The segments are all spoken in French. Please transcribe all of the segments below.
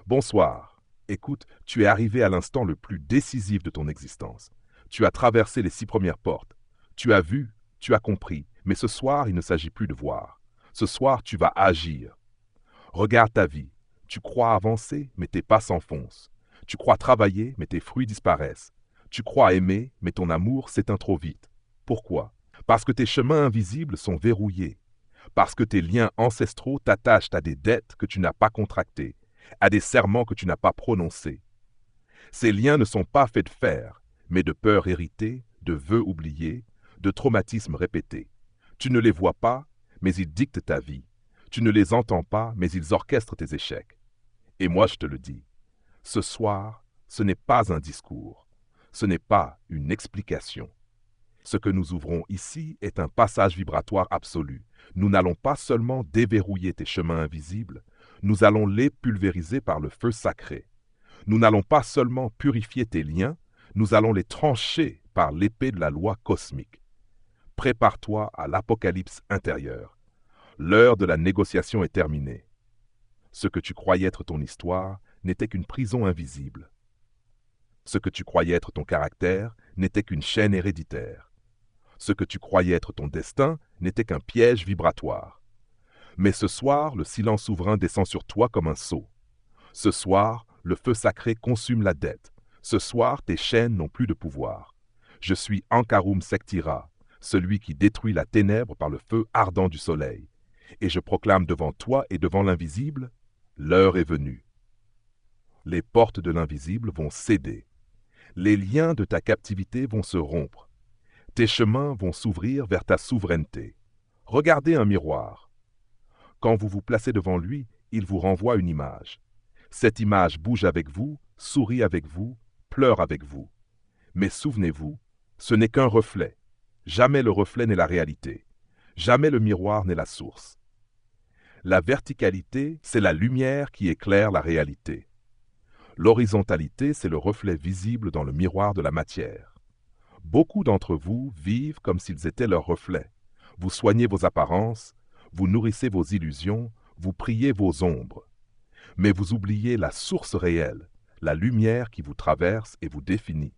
Bonsoir. Écoute, tu es arrivé à l'instant le plus décisif de ton existence. Tu as traversé les 6 premières portes. Tu as vu, tu as compris, mais ce soir, il ne s'agit plus de voir. Ce soir, tu vas agir. Regarde ta vie. Tu crois avancer, mais tes pas s'enfoncent. Tu crois travailler, mais tes fruits disparaissent. Tu crois aimer, mais ton amour s'éteint trop vite. Pourquoi? Parce que tes chemins invisibles sont verrouillés. Parce que tes liens ancestraux t'attachent à des dettes que tu n'as pas contractées, à des serments que tu n'as pas prononcés. Ces liens ne sont pas faits de fer, mais de peurs héritées, de vœux oubliés, de traumatismes répétés. Tu ne les vois pas, mais ils dictent ta vie. Tu ne les entends pas, mais ils orchestrent tes échecs. Et moi, je te le dis, ce soir, ce n'est pas un discours, ce n'est pas une explication. Ce que nous ouvrons ici est un passage vibratoire absolu. Nous n'allons pas seulement déverrouiller tes chemins invisibles, nous allons les pulvériser par le feu sacré. Nous n'allons pas seulement purifier tes liens, nous allons les trancher par l'épée de la loi cosmique. Prépare-toi à l'apocalypse intérieur. L'heure de la négociation est terminée. Ce que tu croyais être ton histoire n'était qu'une prison invisible. Ce que tu croyais être ton caractère n'était qu'une chaîne héréditaire. Ce que tu croyais être ton destin n'était qu'un piège vibratoire. Mais ce soir, le silence souverain descend sur toi comme un sceau. Ce soir, le feu sacré consume la dette. Ce soir, tes chaînes n'ont plus de pouvoir. Je suis Ankarum Sektira, celui qui détruit la ténèbre par le feu ardent du soleil. Et je proclame devant toi et devant l'invisible, l'heure est venue. Les portes de l'invisible vont céder. Les liens de ta captivité vont se rompre. Tes chemins vont s'ouvrir vers ta souveraineté. Regardez un miroir. Quand vous vous placez devant lui, il vous renvoie une image. Cette image bouge avec vous, sourit avec vous, pleure avec vous. Mais souvenez-vous, ce n'est qu'un reflet. Jamais le reflet n'est la réalité. Jamais le miroir n'est la source. La verticalité, c'est la lumière qui éclaire la réalité. L'horizontalité, c'est le reflet visible dans le miroir de la matière. Beaucoup d'entre vous vivent comme s'ils étaient leur reflet. Vous soignez vos apparences, vous nourrissez vos illusions, vous priez vos ombres. Mais vous oubliez la source réelle, la lumière qui vous traverse et vous définit.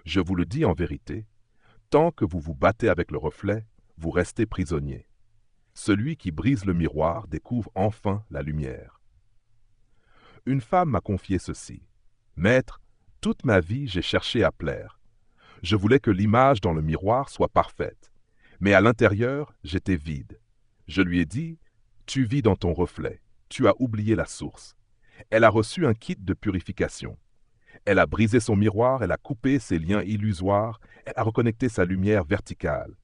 Je vous le dis en vérité, tant que vous vous battez avec le reflet, vous restez prisonnier. Celui qui brise le miroir découvre enfin la lumière. Une femme m'a confié ceci. Maître, toute ma vie j'ai cherché à plaire. Je voulais que l'image dans le miroir soit parfaite. Mais à l'intérieur, j'étais vide. Je lui ai dit, tu vis dans ton reflet. Tu as oublié la source. Elle a reçu un kit de purification. Elle a brisé son miroir, elle a coupé ses liens illusoires, elle a reconnecté sa lumière verticale.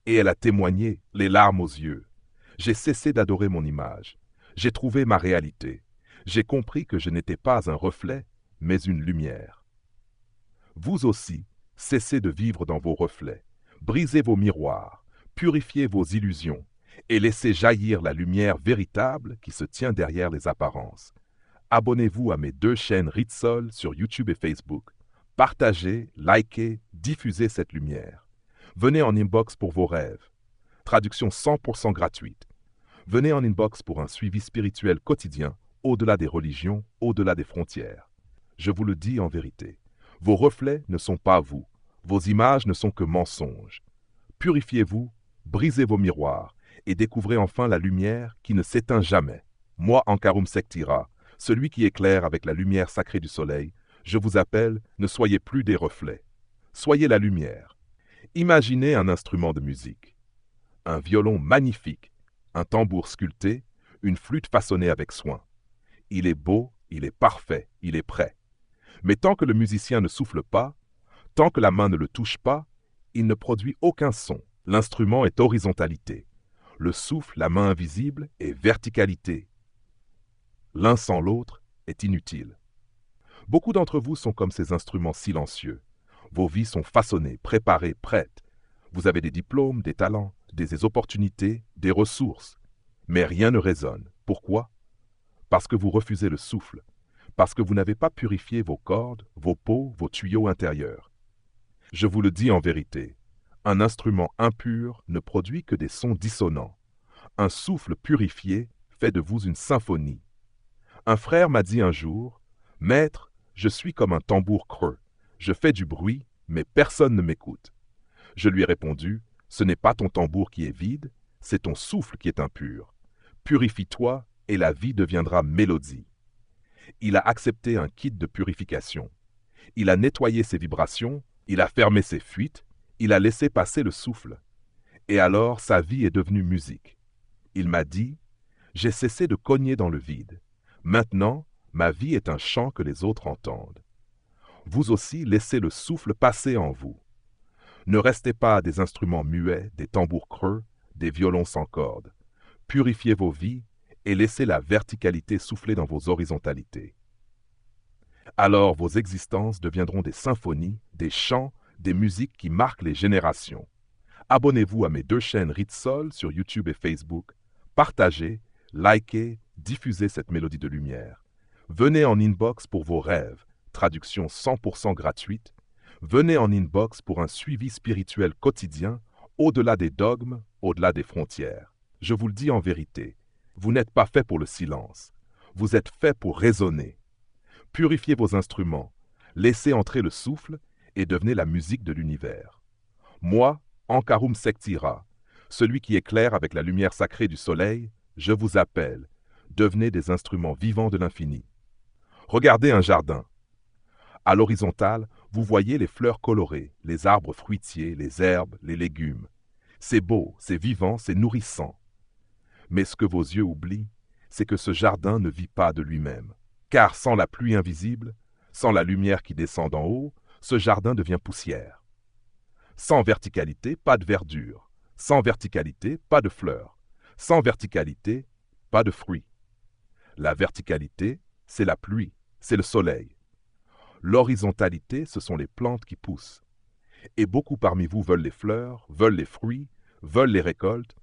Et elle a témoigné, les larmes aux yeux. J'ai cessé d'adorer mon image. J'ai trouvé ma réalité. J'ai compris que je n'étais pas un reflet, mais une lumière. Vous aussi, cessez de vivre dans vos reflets. Brisez vos miroirs, purifiez vos illusions et laissez jaillir la lumière véritable qui se tient derrière les apparences. Abonnez-vous à mes 2 chaînes Ritsol sur YouTube et Facebook. Partagez, likez, diffusez cette lumière. Venez en inbox pour vos rêves. Traduction 100% gratuite. Venez en inbox pour un suivi spirituel quotidien, au-delà des religions, au-delà des frontières. Je vous le dis en vérité, vos reflets ne sont pas vous, vos images ne sont que mensonges. Purifiez-vous, brisez vos miroirs et découvrez enfin la lumière qui ne s'éteint jamais. Moi, Ankarum Sektira, celui qui éclaire avec la lumière sacrée du soleil, je vous appelle, ne soyez plus des reflets. Soyez la lumière. Imaginez un instrument de musique. Un violon magnifique, un tambour sculpté, une flûte façonnée avec soin. Il est beau, il est parfait, il est prêt. Mais tant que le musicien ne souffle pas, tant que la main ne le touche pas, il ne produit aucun son. L'instrument est horizontalité. Le souffle, la main invisible, est verticalité. L'un sans l'autre est inutile. Beaucoup d'entre vous sont comme ces instruments silencieux. Vos vies sont façonnées, préparées, prêtes. Vous avez des diplômes, des talents, des opportunités, des ressources. Mais rien ne résonne. Pourquoi? Parce que vous refusez le souffle. Parce que vous n'avez pas purifié vos cordes, vos peaux, vos tuyaux intérieurs. Je vous le dis en vérité, un instrument impur ne produit que des sons dissonants. Un souffle purifié fait de vous une symphonie. Un frère m'a dit un jour, « Maître, je suis comme un tambour creux. Je fais du bruit, mais personne ne m'écoute. » Je lui ai répondu, « Ce n'est pas ton tambour qui est vide, c'est ton souffle qui est impur. Purifie-toi et la vie deviendra mélodie. » Il a accepté un kit de purification. Il a nettoyé ses vibrations, il a fermé ses fuites, il a laissé passer le souffle. Et alors sa vie est devenue musique. Il m'a dit, « J'ai cessé de cogner dans le vide. Maintenant, ma vie est un chant que les autres entendent. » Vous aussi, laissez le souffle passer en vous. Ne restez pas des instruments muets, des tambours creux, des violons sans cordes. Purifiez vos vies et laissez la verticalité souffler dans vos horizontalités. Alors vos existences deviendront des symphonies, des chants, des musiques qui marquent les générations. Abonnez-vous à mes 2 chaînes Ritsol sur YouTube et Facebook. Partagez, likez, diffusez cette mélodie de lumière. Venez en inbox pour vos rêves, traduction 100% gratuite. Venez en inbox pour un suivi spirituel quotidien, au-delà des dogmes, au-delà des frontières. Je vous le dis en vérité, vous n'êtes pas fait pour le silence. Vous êtes fait pour résonner. Purifiez vos instruments, laissez entrer le souffle et devenez la musique de l'univers. Moi, Ankarum Sektira, celui qui éclaire avec la lumière sacrée du soleil, je vous appelle, devenez des instruments vivants de l'infini. Regardez un jardin. À l'horizontale, vous voyez les fleurs colorées, les arbres fruitiers, les herbes, les légumes. C'est beau, c'est vivant, c'est nourrissant. Mais ce que vos yeux oublient, c'est que ce jardin ne vit pas de lui-même. Car sans la pluie invisible, sans la lumière qui descend d'en haut, ce jardin devient poussière. Sans verticalité, pas de verdure. Sans verticalité, pas de fleurs. Sans verticalité, pas de fruits. La verticalité, c'est la pluie, c'est le soleil. L'horizontalité, ce sont les plantes qui poussent. Et beaucoup parmi vous veulent les fleurs, veulent les fruits, veulent les récoltes,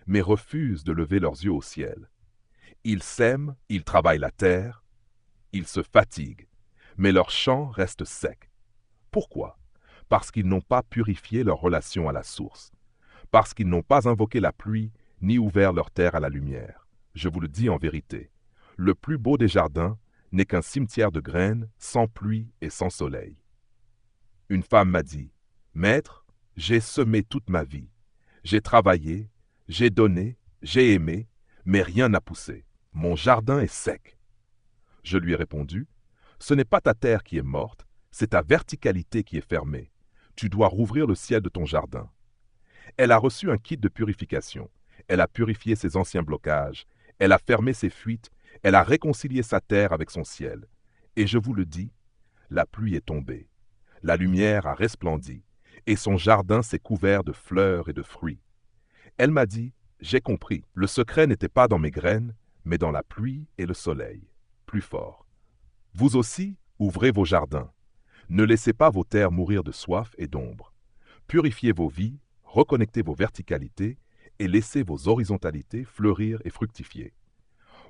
mais refusent de lever leurs yeux au ciel. Ils sèment, ils travaillent la terre, ils se fatiguent, mais leur champ reste sec. Pourquoi? Parce qu'ils n'ont pas purifié leur relation à la source, parce qu'ils n'ont pas invoqué la pluie ni ouvert leur terre à la lumière. Je vous le dis en vérité, le plus beau des jardins n'est qu'un cimetière de graines sans pluie et sans soleil. Une femme m'a dit, « Maître, j'ai semé toute ma vie, j'ai travaillé, j'ai donné, j'ai aimé, mais rien n'a poussé. Mon jardin est sec. » Je lui ai répondu, « Ce n'est pas ta terre qui est morte, c'est ta verticalité qui est fermée. Tu dois rouvrir le ciel de ton jardin. » Elle a reçu un kit de purification. Elle a purifié ses anciens blocages. Elle a fermé ses fuites. Elle a réconcilié sa terre avec son ciel. Et je vous le dis, la pluie est tombée. La lumière a resplendi. Et son jardin s'est couvert de fleurs et de fruits. Elle m'a dit, « J'ai compris. Le secret n'était pas dans mes graines, mais dans la pluie et le soleil. » Plus fort. Vous aussi, ouvrez vos jardins. Ne laissez pas vos terres mourir de soif et d'ombre. Purifiez vos vies, reconnectez vos verticalités et laissez vos horizontalités fleurir et fructifier.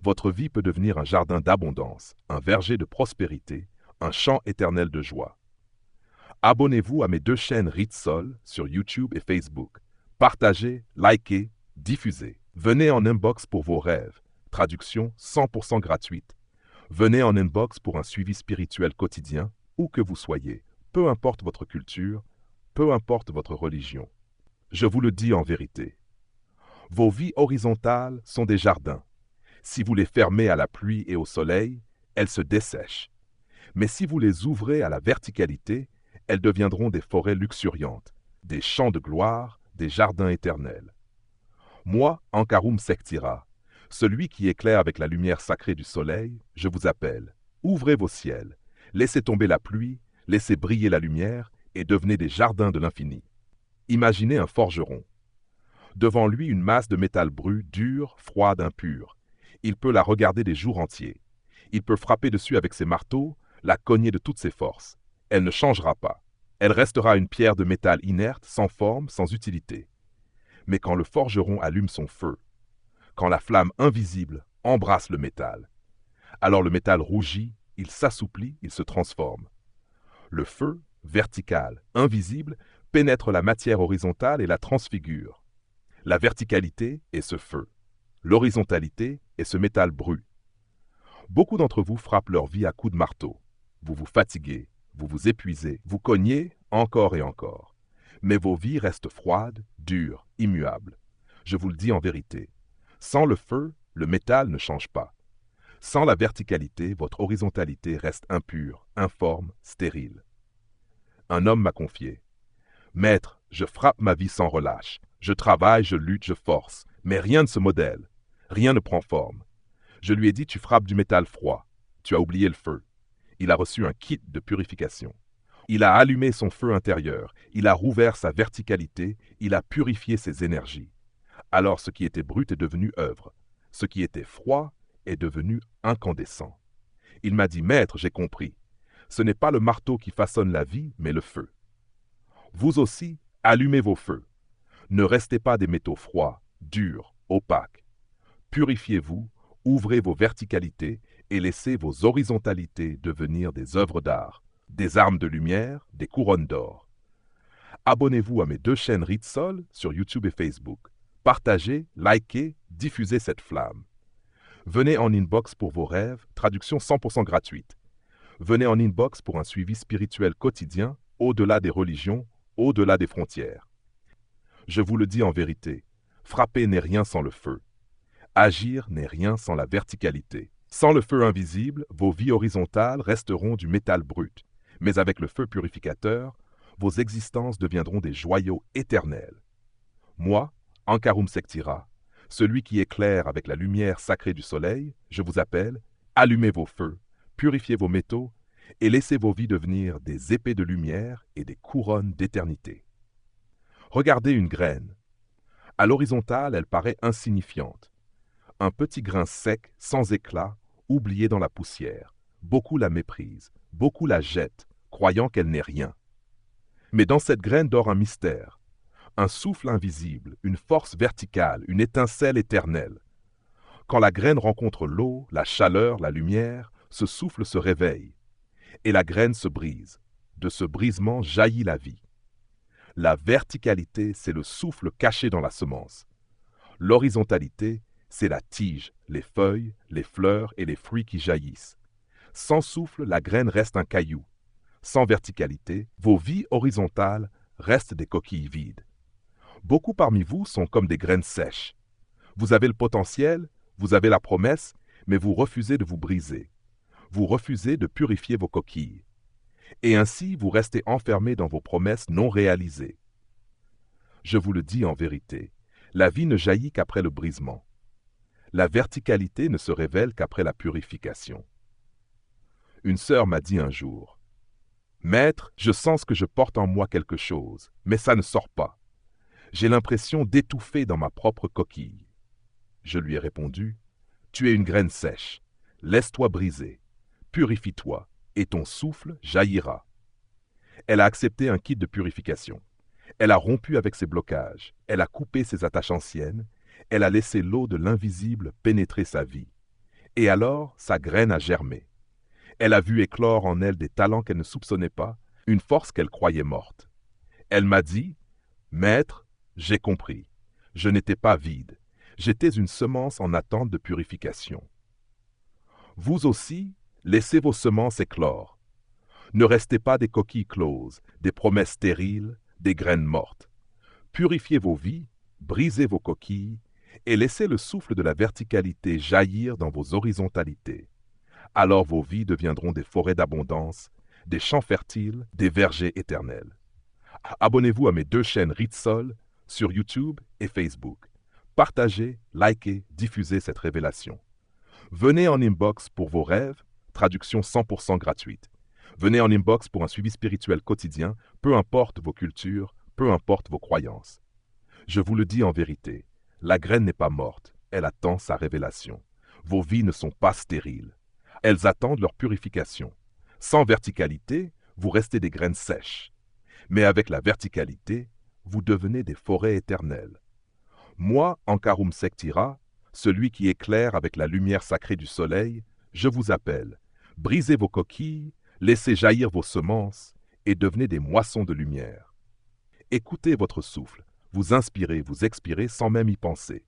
Votre vie peut devenir un jardin d'abondance, un verger de prospérité, un champ éternel de joie. Abonnez-vous à mes 2 chaînes Ritsol sur YouTube et Facebook. Partagez, likez, diffusez. Venez en inbox pour vos rêves. Traduction 100% gratuite. Venez en inbox pour un suivi spirituel quotidien, où que vous soyez, peu importe votre culture, peu importe votre religion. Je vous le dis en vérité. Vos vies horizontales sont des jardins. Si vous les fermez à la pluie et au soleil, elles se dessèchent. Mais si vous les ouvrez à la verticalité, elles deviendront des forêts luxuriantes, des champs de gloire, des jardins éternels. Moi, Ankarum Sektira, celui qui éclaire avec la lumière sacrée du soleil, je vous appelle. Ouvrez vos ciels, laissez tomber la pluie, laissez briller la lumière et devenez des jardins de l'infini. Imaginez un forgeron. Devant lui, une masse de métal brut, dure, froide, impure. Il peut la regarder des jours entiers. Il peut frapper dessus avec ses marteaux, la cogner de toutes ses forces. Elle ne changera pas. Elle restera une pierre de métal inerte, sans forme, sans utilité. Mais quand le forgeron allume son feu, quand la flamme invisible embrasse le métal, alors le métal rougit, il s'assouplit, il se transforme. Le feu, vertical, invisible, pénètre la matière horizontale et la transfigure. La verticalité est ce feu. L'horizontalité est ce métal brut. Beaucoup d'entre vous frappent leur vie à coups de marteau. Vous vous fatiguez, vous vous épuisez, vous cognez encore et encore. Mais vos vies restent froides, dures, immuables. Je vous le dis en vérité. Sans le feu, le métal ne change pas. Sans la verticalité, votre horizontalité reste impure, informe, stérile. Un homme m'a confié. Maître, je frappe ma vie sans relâche. Je travaille, je lutte, je force. Mais rien ne se modèle. Rien ne prend forme. Je lui ai dit, tu frappes du métal froid. Tu as oublié le feu. Il a reçu un kit de purification. Il a allumé son feu intérieur. Il a rouvert sa verticalité. Il a purifié ses énergies. Alors ce qui était brut est devenu œuvre. Ce qui était froid est devenu incandescent. Il m'a dit, Maître, j'ai compris. Ce n'est pas le marteau qui façonne la vie, mais le feu. Vous aussi, allumez vos feux. Ne restez pas des métaux froids, durs, opaques. Purifiez-vous, ouvrez vos verticalités et laissez vos horizontalités devenir des œuvres d'art, des armes de lumière, des couronnes d'or. Abonnez-vous à mes 2 chaînes Ritsol sur YouTube et Facebook. Partagez, likez, diffusez cette flamme. Venez en inbox pour vos rêves, traduction 100% gratuite. Venez en inbox pour un suivi spirituel quotidien, au-delà des religions, au-delà des frontières. Je vous le dis en vérité, frapper n'est rien sans le feu. Agir n'est rien sans la verticalité. Sans le feu invisible, vos vies horizontales resteront du métal brut, mais avec le feu purificateur, vos existences deviendront des joyaux éternels. Moi, Ankarum Sektira, celui qui éclaire avec la lumière sacrée du soleil, je vous appelle, allumez vos feux, purifiez vos métaux et laissez vos vies devenir des épées de lumière et des couronnes d'éternité. Regardez une graine. À l'horizontale, elle paraît insignifiante. Un petit grain sec, sans éclat, oublié dans la poussière. Beaucoup la méprisent, beaucoup la jettent, croyant qu'elle n'est rien. Mais dans cette graine dort un mystère, un souffle invisible, une force verticale, une étincelle éternelle. Quand la graine rencontre l'eau, la chaleur, la lumière, ce souffle se réveille, et la graine se brise. De ce brisement jaillit la vie. La verticalité, c'est le souffle caché dans la semence. L'horizontalité, c'est la tige, les feuilles, les fleurs et les fruits qui jaillissent. Sans souffle, la graine reste un caillou. Sans verticalité, vos vies horizontales restent des coquilles vides. Beaucoup parmi vous sont comme des graines sèches. Vous avez le potentiel, vous avez la promesse, mais vous refusez de vous briser. Vous refusez de purifier vos coquilles. Et ainsi, vous restez enfermés dans vos promesses non réalisées. Je vous le dis en vérité, la vie ne jaillit qu'après le brisement. La verticalité ne se révèle qu'après la purification. Une sœur m'a dit un jour, « Maître, je sens que je porte en moi quelque chose, mais ça ne sort pas. J'ai l'impression d'étouffer dans ma propre coquille. » Je lui ai répondu, « Tu es une graine sèche. Laisse-toi briser. Purifie-toi, et ton souffle jaillira. » Elle a accepté un kit de purification. Elle a rompu avec ses blocages. Elle a coupé ses attaches anciennes. Elle a laissé l'eau de l'invisible pénétrer sa vie. Et alors, sa graine a germé. Elle a vu éclore en elle des talents qu'elle ne soupçonnait pas, une force qu'elle croyait morte. Elle m'a dit, « Maître, j'ai compris. Je n'étais pas vide. J'étais une semence en attente de purification. » Vous aussi, laissez vos semences éclore. Ne restez pas des coquilles closes, des promesses stériles, des graines mortes. Purifiez vos vies, brisez vos coquilles, et laissez le souffle de la verticalité jaillir dans vos horizontalités. Alors vos vies deviendront des forêts d'abondance, des champs fertiles, des vergers éternels. Abonnez-vous à mes 2 chaînes Ritsol sur YouTube et Facebook. Partagez, likez, diffusez cette révélation. Venez en inbox pour vos rêves, traduction 100% gratuite. Venez en inbox pour un suivi spirituel quotidien, peu importe vos cultures, peu importe vos croyances. Je vous le dis en vérité, la graine n'est pas morte, elle attend sa révélation. Vos vies ne sont pas stériles. Elles attendent leur purification. Sans verticalité, vous restez des graines sèches. Mais avec la verticalité, vous devenez des forêts éternelles. Moi, Ankarum Sektira, celui qui éclaire avec la lumière sacrée du soleil, je vous appelle. Brisez vos coquilles, laissez jaillir vos semences et devenez des moissons de lumière. Écoutez votre souffle, vous inspirez, vous expirez sans même y penser.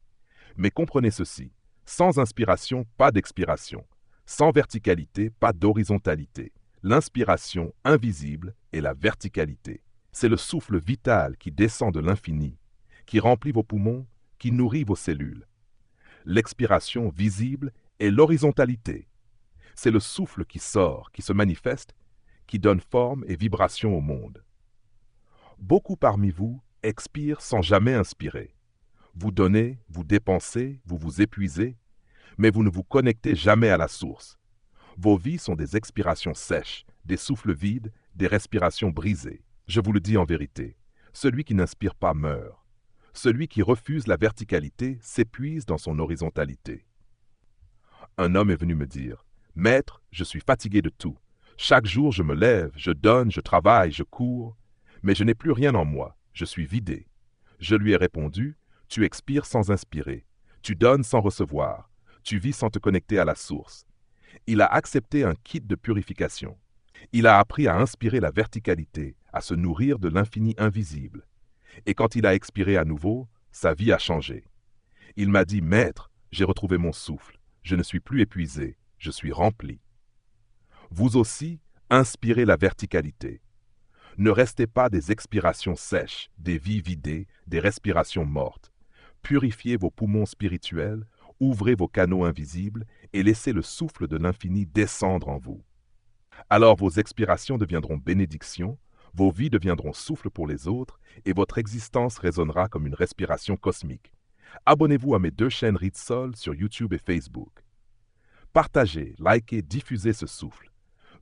Mais comprenez ceci, sans inspiration, pas d'expiration. Sans verticalité, pas d'horizontalité. L'inspiration invisible est la verticalité. C'est le souffle vital qui descend de l'infini, qui remplit vos poumons, qui nourrit vos cellules. L'expiration visible est l'horizontalité. C'est le souffle qui sort, qui se manifeste, qui donne forme et vibration au monde. Beaucoup parmi vous expirent sans jamais inspirer. Vous donnez, vous dépensez, vous vous épuisez, mais vous ne vous connectez jamais à la source. Vos vies sont des expirations sèches, des souffles vides, des respirations brisées. Je vous le dis en vérité, celui qui n'inspire pas meurt. Celui qui refuse la verticalité s'épuise dans son horizontalité. Un homme est venu me dire, « Maître, je suis fatigué de tout. Chaque jour je me lève, je donne, je travaille, je cours, mais je n'ai plus rien en moi, je suis vidé. » Je lui ai répondu, « Tu expires sans inspirer, tu donnes sans recevoir, tu vis sans te connecter à la source. » Il a accepté un kit de purification. Il a appris à inspirer la verticalité, à se nourrir de l'infini invisible. Et quand il a expiré à nouveau, sa vie a changé. Il m'a dit, « Maître, j'ai retrouvé mon souffle, je ne suis plus épuisé, je suis rempli. » Vous aussi, inspirez la verticalité. Ne restez pas des expirations sèches, des vies vidées, des respirations mortes. Purifiez vos poumons spirituels, ouvrez vos canaux invisibles et laissez le souffle de l'infini descendre en vous. Alors vos expirations deviendront bénédictions, vos vies deviendront souffle pour les autres et votre existence résonnera comme une respiration cosmique. Abonnez-vous à mes 2 chaînes Ritsol sur YouTube et Facebook. Partagez, likez, diffusez ce souffle.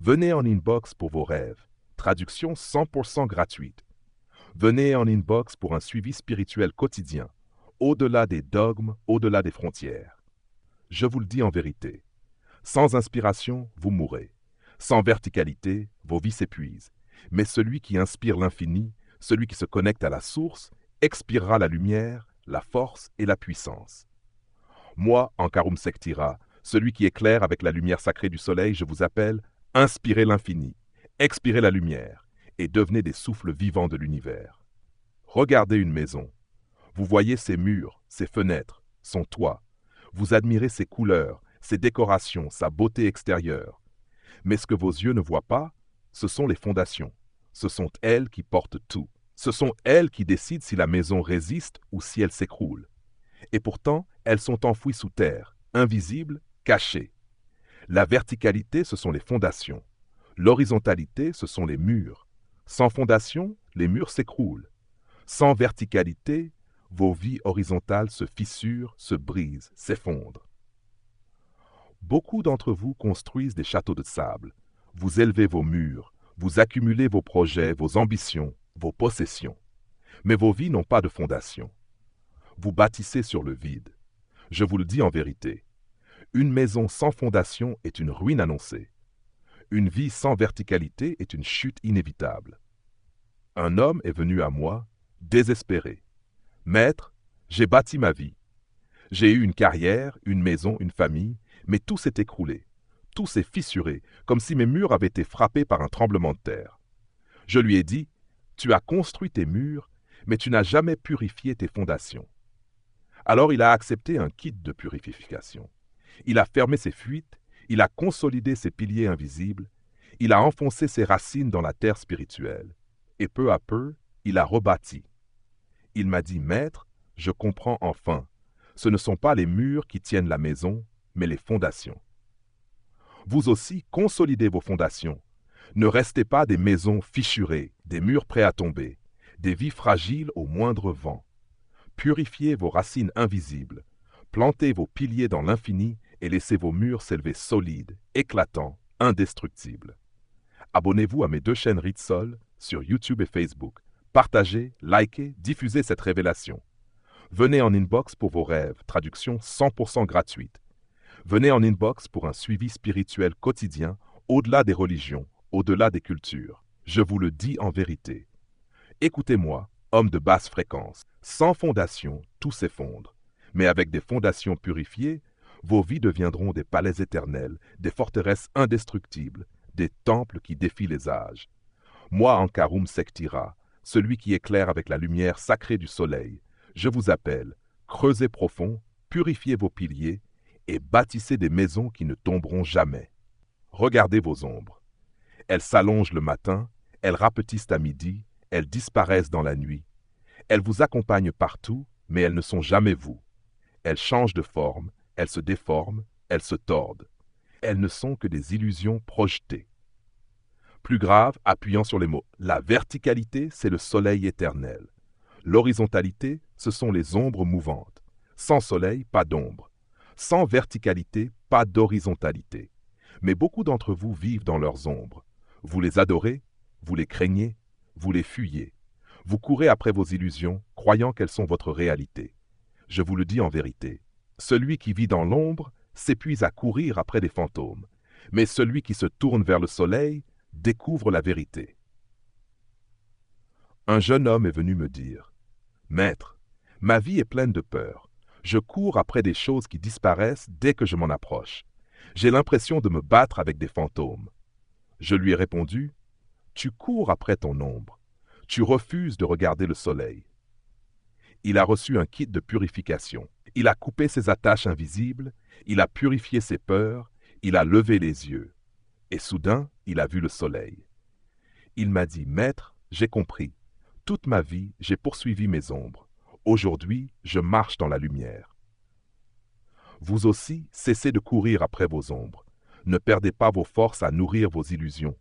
Venez en inbox pour vos rêves. Traduction 100% gratuite. Venez en inbox pour un suivi spirituel quotidien, au-delà des dogmes, au-delà des frontières. Je vous le dis en vérité, sans inspiration, vous mourrez. Sans verticalité, vos vies s'épuisent. Mais celui qui inspire l'infini, celui qui se connecte à la source, expirera la lumière, la force et la puissance. Moi, Ankarum Sektira, celui qui éclaire avec la lumière sacrée du soleil, je vous appelle, inspirez l'infini, expirez la lumière et devenez des souffles vivants de l'univers. Regardez une maison. Vous voyez ses murs, ses fenêtres, son toit. Vous admirez ses couleurs, ses décorations, sa beauté extérieure. Mais ce que vos yeux ne voient pas, ce sont les fondations. Ce sont elles qui portent tout. Ce sont elles qui décident si la maison résiste ou si elle s'écroule. Et pourtant, elles sont enfouies sous terre, invisibles, cachées. La verticalité, ce sont les fondations. L'horizontalité, ce sont les murs. Sans fondation, les murs s'écroulent. Sans verticalité, vos vies horizontales se fissurent, se brisent, s'effondrent. Beaucoup d'entre vous construisent des châteaux de sable. Vous élevez vos murs, vous accumulez vos projets, vos ambitions, vos possessions. Mais vos vies n'ont pas de fondation. Vous bâtissez sur le vide. Je vous le dis en vérité. Une maison sans fondation est une ruine annoncée. Une vie sans verticalité est une chute inévitable. Un homme est venu à moi, désespéré. « Maître, j'ai bâti ma vie. J'ai eu une carrière, une maison, une famille, mais tout s'est écroulé. Tout s'est fissuré, comme si mes murs avaient été frappés par un tremblement de terre. » Je lui ai dit, « Tu as construit tes murs, mais tu n'as jamais purifié tes fondations. » Alors il a accepté un kit de purification. Il a fermé ses fuites, il a consolidé ses piliers invisibles, il a enfoncé ses racines dans la terre spirituelle, et peu à peu, il a rebâti. Il m'a dit, « Maître, je comprends enfin, ce ne sont pas les murs qui tiennent la maison, mais les fondations. » Vous aussi, consolidez vos fondations. Ne restez pas des maisons fissurées, des murs prêts à tomber, des vies fragiles au moindre vent. Purifiez vos racines invisibles, plantez vos piliers dans l'infini et laissez vos murs s'élever solides, éclatants, indestructibles. Abonnez-vous à mes 2 chaînes Ritsol sur YouTube et Facebook. Partagez, likez, diffusez cette révélation. Venez en inbox pour vos rêves, traduction 100% gratuite. Venez en inbox pour un suivi spirituel quotidien, au-delà des religions, au-delà des cultures. Je vous le dis en vérité. Écoutez-moi, homme de basse fréquence. Sans fondation, tout s'effondre. Mais avec des fondations purifiées, vos vies deviendront des palais éternels, des forteresses indestructibles, des temples qui défient les âges. Moi, Ankarum Sektira, celui qui éclaire avec la lumière sacrée du soleil, je vous appelle, creusez profond, purifiez vos piliers et bâtissez des maisons qui ne tomberont jamais. Regardez vos ombres. Elles s'allongent le matin, elles rapetissent à midi, elles disparaissent dans la nuit. Elles vous accompagnent partout, mais elles ne sont jamais vous. Elles changent de forme, elles se déforment, elles se tordent. Elles ne sont que des illusions projetées. Plus grave, appuyant sur les mots. La verticalité, c'est le soleil éternel. L'horizontalité, ce sont les ombres mouvantes. Sans soleil, pas d'ombre. Sans verticalité, pas d'horizontalité. Mais beaucoup d'entre vous vivent dans leurs ombres. Vous les adorez, vous les craignez, vous les fuyez. Vous courez après vos illusions, croyant qu'elles sont votre réalité. Je vous le dis en vérité, celui qui vit dans l'ombre s'épuise à courir après des fantômes, mais celui qui se tourne vers le soleil découvre la vérité. Un jeune homme est venu me dire, « Maître, ma vie est pleine de peur. Je cours après des choses qui disparaissent dès que je m'en approche. J'ai l'impression de me battre avec des fantômes. » Je lui ai répondu, « Tu cours après ton ombre. Tu refuses de regarder le soleil. » Il a reçu un kit de purification. Il a coupé ses attaches invisibles, il a purifié ses peurs, il a levé les yeux. Et soudain, il a vu le soleil. Il m'a dit, « Maître, j'ai compris. Toute ma vie, j'ai poursuivi mes ombres. Aujourd'hui, je marche dans la lumière. » Vous aussi, cessez de courir après vos ombres. Ne perdez pas vos forces à nourrir vos illusions.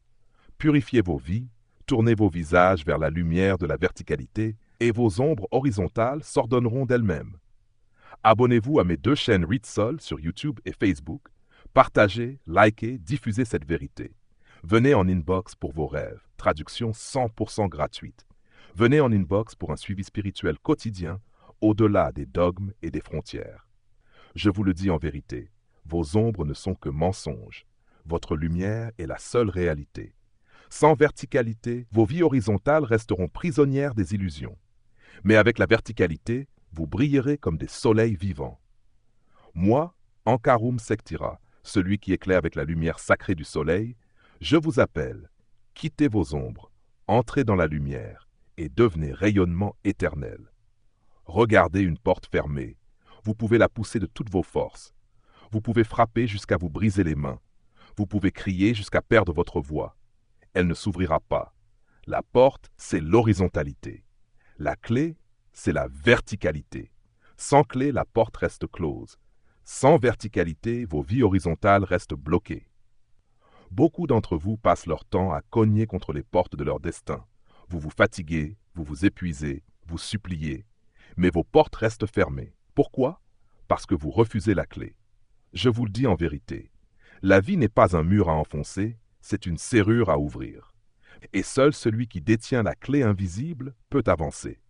Purifiez vos vies, tournez vos visages vers la lumière de la verticalité et vos ombres horizontales s'ordonneront d'elles-mêmes. Abonnez-vous à mes 2 chaînes Readsol sur YouTube et Facebook. Partagez, likez, diffusez cette vérité. Venez en inbox pour vos rêves, traduction 100% gratuite. Venez en inbox pour un suivi spirituel quotidien, au-delà des dogmes et des frontières. Je vous le dis en vérité, vos ombres ne sont que mensonges. Votre lumière est la seule réalité. Sans verticalité, vos vies horizontales resteront prisonnières des illusions. Mais avec la verticalité, vous brillerez comme des soleils vivants. Moi, Ankarum Sektira, celui qui éclaire avec la lumière sacrée du soleil, je vous appelle, quittez vos ombres, entrez dans la lumière et devenez rayonnement éternel. Regardez une porte fermée, vous pouvez la pousser de toutes vos forces. Vous pouvez frapper jusqu'à vous briser les mains. Vous pouvez crier jusqu'à perdre votre voix. Elle ne s'ouvrira pas. La porte, c'est l'horizontalité. La clé, c'est la verticalité. Sans clé, la porte reste close. Sans verticalité, vos vies horizontales restent bloquées. Beaucoup d'entre vous passent leur temps à cogner contre les portes de leur destin. Vous vous fatiguez, vous vous épuisez, vous suppliez. Mais vos portes restent fermées. Pourquoi? Parce que vous refusez la clé. Je vous le dis en vérité, la vie n'est pas un mur à enfoncer, c'est une serrure à ouvrir. Et seul celui qui détient la clé invisible peut avancer.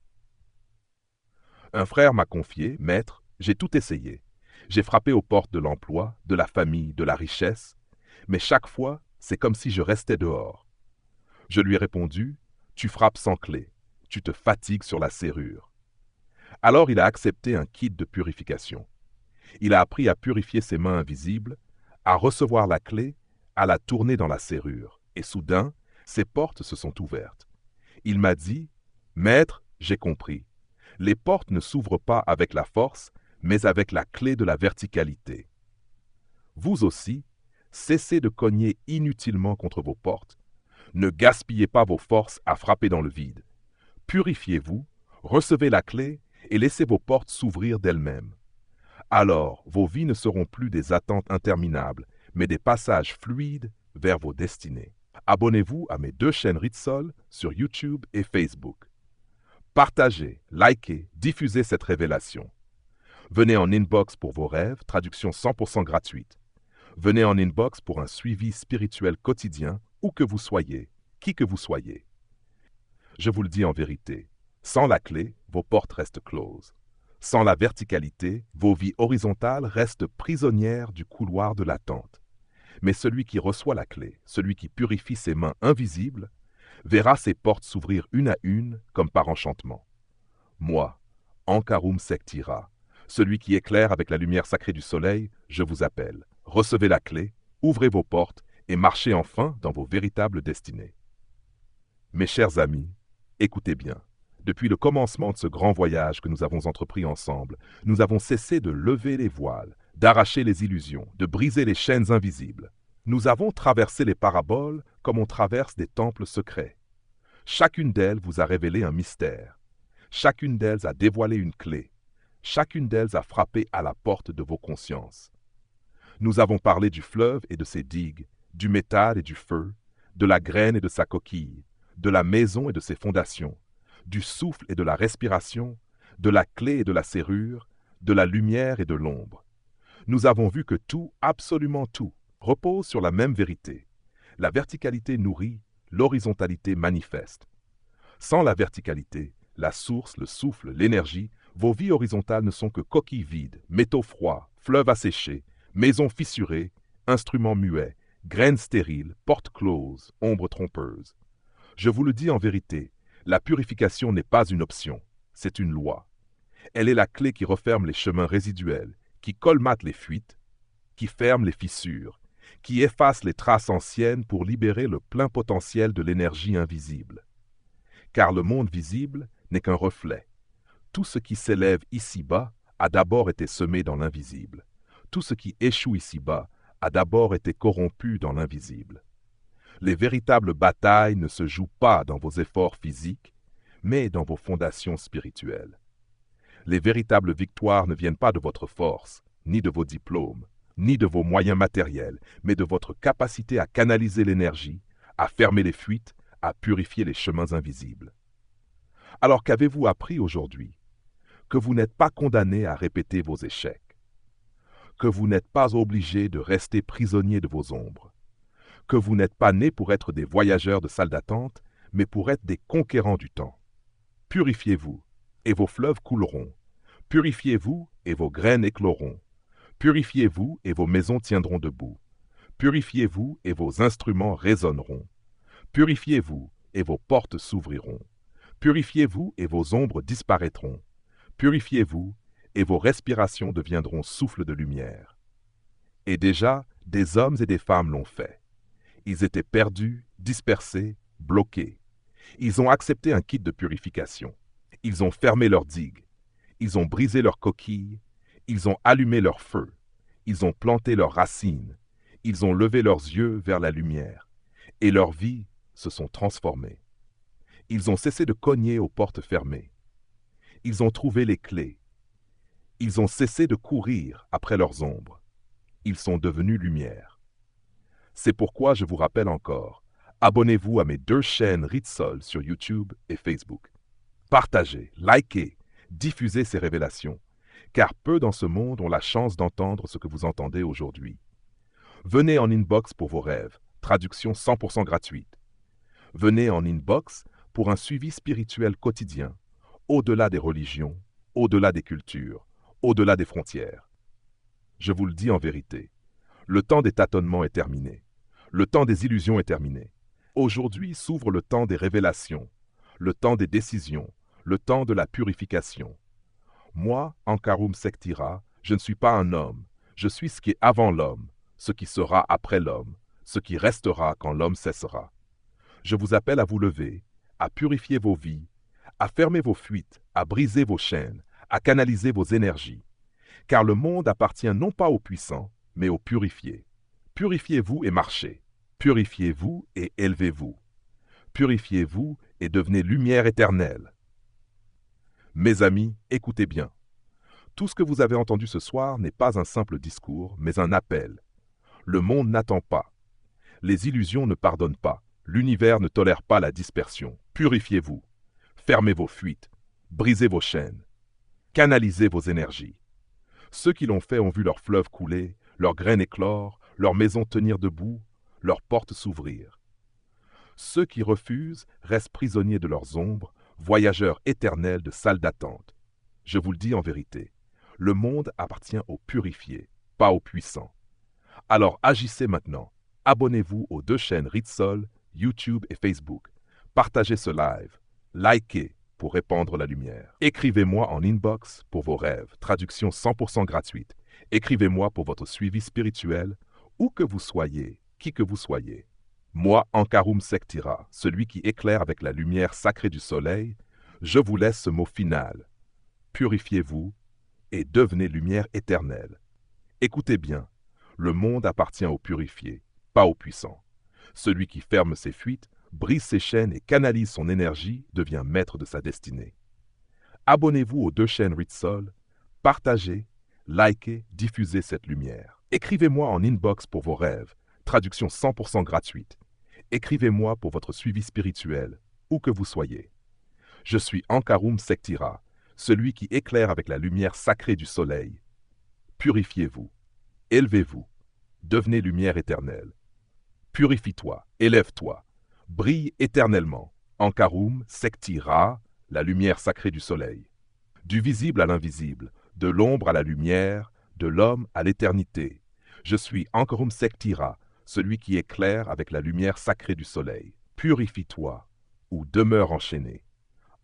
Un frère m'a confié, « Maître, j'ai tout essayé. J'ai frappé aux portes de l'emploi, de la famille, de la richesse, mais chaque fois, c'est comme si je restais dehors. » Je lui ai répondu, « Tu frappes sans clé, tu te fatigues sur la serrure. » Alors il a accepté un kit de purification. Il a appris à purifier ses mains invisibles, à recevoir la clé, à la tourner dans la serrure, et soudain, ses portes se sont ouvertes. Il m'a dit, « Maître, j'ai compris. Les portes ne s'ouvrent pas avec la force, mais avec la clé de la verticalité. » Vous aussi, cessez de cogner inutilement contre vos portes. Ne gaspillez pas vos forces à frapper dans le vide. Purifiez-vous, recevez la clé et laissez vos portes s'ouvrir d'elles-mêmes. Alors, vos vies ne seront plus des attentes interminables, mais des passages fluides vers vos destinées. Abonnez-vous à mes 2 chaînes Readsol sur YouTube et Facebook. Partagez, likez, diffusez cette révélation. Venez en inbox pour vos rêves, traduction 100% gratuite. Venez en inbox pour un suivi spirituel quotidien, où que vous soyez, qui que vous soyez. Je vous le dis en vérité, sans la clé, vos portes restent closes. Sans la verticalité, vos vies horizontales restent prisonnières du couloir de l'attente. Mais celui qui reçoit la clé, celui qui purifie ses mains invisibles, verra ses portes s'ouvrir une à une comme par enchantement. Moi, Ankarum Sektira, celui qui éclaire avec la lumière sacrée du soleil, je vous appelle. Recevez la clé, ouvrez vos portes et marchez enfin dans vos véritables destinées. Mes chers amis, écoutez bien. Depuis le commencement de ce grand voyage que nous avons entrepris ensemble, nous avons cessé de lever les voiles, d'arracher les illusions, de briser les chaînes invisibles. Nous avons traversé les paraboles comme on traverse des temples secrets. Chacune d'elles vous a révélé un mystère. Chacune d'elles a dévoilé une clé. Chacune d'elles a frappé à la porte de vos consciences. Nous avons parlé du fleuve et de ses digues, du métal et du feu, de la graine et de sa coquille, de la maison et de ses fondations, du souffle et de la respiration, de la clé et de la serrure, de la lumière et de l'ombre. Nous avons vu que tout, absolument tout, repose sur la même vérité. La verticalité nourrit, l'horizontalité manifeste. Sans la verticalité, la source, le souffle, l'énergie, vos vies horizontales ne sont que coquilles vides, métaux froids, fleuves asséchés, maisons fissurées, instruments muets, graines stériles, portes closes, ombres trompeuses. Je vous le dis en vérité, la purification n'est pas une option, c'est une loi. Elle est la clé qui referme les chemins résiduels, qui colmate les fuites, qui ferme les fissures, qui efface les traces anciennes pour libérer le plein potentiel de l'énergie invisible. Car le monde visible n'est qu'un reflet. Tout ce qui s'élève ici-bas a d'abord été semé dans l'invisible. Tout ce qui échoue ici-bas a d'abord été corrompu dans l'invisible. Les véritables batailles ne se jouent pas dans vos efforts physiques, mais dans vos fondations spirituelles. Les véritables victoires ne viennent pas de votre force, ni de vos diplômes, ni de vos moyens matériels, mais de votre capacité à canaliser l'énergie, à fermer les fuites, à purifier les chemins invisibles. Alors qu'avez-vous appris aujourd'hui? Que vous n'êtes pas condamné à répéter vos échecs, que vous n'êtes pas obligé de rester prisonnier de vos ombres, que vous n'êtes pas nés pour être des voyageurs de salle d'attente, mais pour être des conquérants du temps. Purifiez-vous, et vos fleuves couleront. Purifiez-vous, et vos graines écloront. Purifiez-vous, et vos maisons tiendront debout. Purifiez-vous, et vos instruments résonneront. Purifiez-vous, et vos portes s'ouvriront. Purifiez-vous, et vos ombres disparaîtront. Purifiez-vous, et vos respirations deviendront souffles de lumière. Et déjà, des hommes et des femmes l'ont fait. Ils étaient perdus, dispersés, bloqués. Ils ont accepté un kit de purification. Ils ont fermé leurs digues. Ils ont brisé leurs coquilles. Ils ont allumé leur feu. Ils ont planté leurs racines. Ils ont levé leurs yeux vers la lumière. Et leurs vies se sont transformées. Ils ont cessé de cogner aux portes fermées. Ils ont trouvé les clés. Ils ont cessé de courir après leurs ombres. Ils sont devenus lumière. C'est pourquoi je vous rappelle encore, abonnez-vous à mes 2 chaînes Ritsol sur YouTube et Facebook. Partagez, likez, diffusez ces révélations, car peu dans ce monde ont la chance d'entendre ce que vous entendez aujourd'hui. Venez en inbox pour vos rêves, traduction 100% gratuite. Venez en inbox pour un suivi spirituel quotidien, au-delà des religions, au-delà des cultures, au-delà des frontières. Je vous le dis en vérité, le temps des tâtonnements est terminé. Le temps des illusions est terminé. Aujourd'hui s'ouvre le temps des révélations, le temps des décisions, le temps de la purification. Moi, Ankarum Sektira, je ne suis pas un homme, je suis ce qui est avant l'homme, ce qui sera après l'homme, ce qui restera quand l'homme cessera. Je vous appelle à vous lever, à purifier vos vies, à fermer vos fuites, à briser vos chaînes, à canaliser vos énergies. Car le monde appartient non pas aux puissants, mais aux purifiés. Purifiez-vous et marchez. Purifiez-vous et élevez-vous. Purifiez-vous et devenez lumière éternelle. Mes amis, écoutez bien. Tout ce que vous avez entendu ce soir n'est pas un simple discours, mais un appel. Le monde n'attend pas. Les illusions ne pardonnent pas. L'univers ne tolère pas la dispersion. Purifiez-vous. Fermez vos fuites. Brisez vos chaînes. Canalisez vos énergies. Ceux qui l'ont fait ont vu leurs fleuves couler, leurs graines éclore, leurs maisons tenir debout, leurs portes s'ouvrir. Ceux qui refusent restent prisonniers de leurs ombres, voyageurs éternels de salles d'attente. Je vous le dis en vérité, le monde appartient aux purifiés, pas aux puissants. Alors agissez maintenant. Abonnez-vous aux 2 chaînes Ritsol, YouTube et Facebook. Partagez ce live. Likez pour répandre la lumière. Écrivez-moi en inbox pour vos rêves. Traduction 100% gratuite. Écrivez-moi pour votre suivi spirituel, où que vous soyez, qui que vous soyez. Moi, Ankarum Sektira, celui qui éclaire avec la lumière sacrée du soleil, je vous laisse ce mot final. Purifiez-vous et devenez lumière éternelle. Écoutez bien, le monde appartient aux purifiés, pas aux puissants. Celui qui ferme ses fuites, brise ses chaînes et canalise son énergie devient maître de sa destinée. Abonnez-vous aux 2 chaînes Ritsol, partagez, likez, diffusez cette lumière. Écrivez-moi en inbox pour vos rêves, traduction 100% gratuite. Écrivez-moi pour votre suivi spirituel, où que vous soyez. Je suis Ankaroum Sektira, celui qui éclaire avec la lumière sacrée du soleil. Purifiez-vous, élevez-vous, devenez lumière éternelle. Purifie-toi, élève-toi, brille éternellement. Ankaroum Sektira, la lumière sacrée du soleil. Du visible à l'invisible, de l'ombre à la lumière, de l'homme à l'éternité. Je suis Ankaroum Sektira, celui qui éclaire avec la lumière sacrée du soleil. Purifie-toi, ou demeure enchaîné.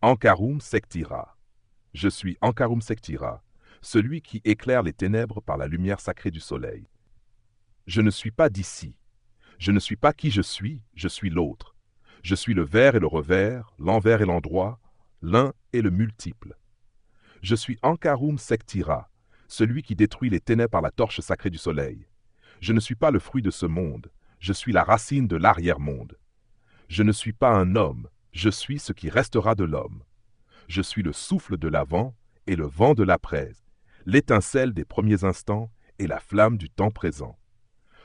Ankaroum Sektira. Je suis Ankaroum Sektira, celui qui éclaire les ténèbres par la lumière sacrée du soleil. Je ne suis pas d'ici. Je ne suis pas qui je suis l'autre. Je suis le vers et le revers, l'envers et l'endroit, l'un et le multiple. Je suis Ankaroum Sektira, celui qui détruit les ténèbres par la torche sacrée du soleil. Je ne suis pas le fruit de ce monde, je suis la racine de l'arrière-monde. Je ne suis pas un homme, je suis ce qui restera de l'homme. Je suis le souffle de l'avant et le vent de l'après, l'étincelle des premiers instants et la flamme du temps présent.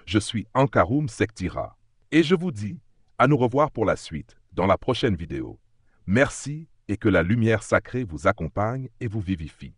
Je suis Ankaroum Sektira. Et je vous dis à nous revoir pour la suite, dans la prochaine vidéo. Merci et que la lumière sacrée vous accompagne et vous vivifie.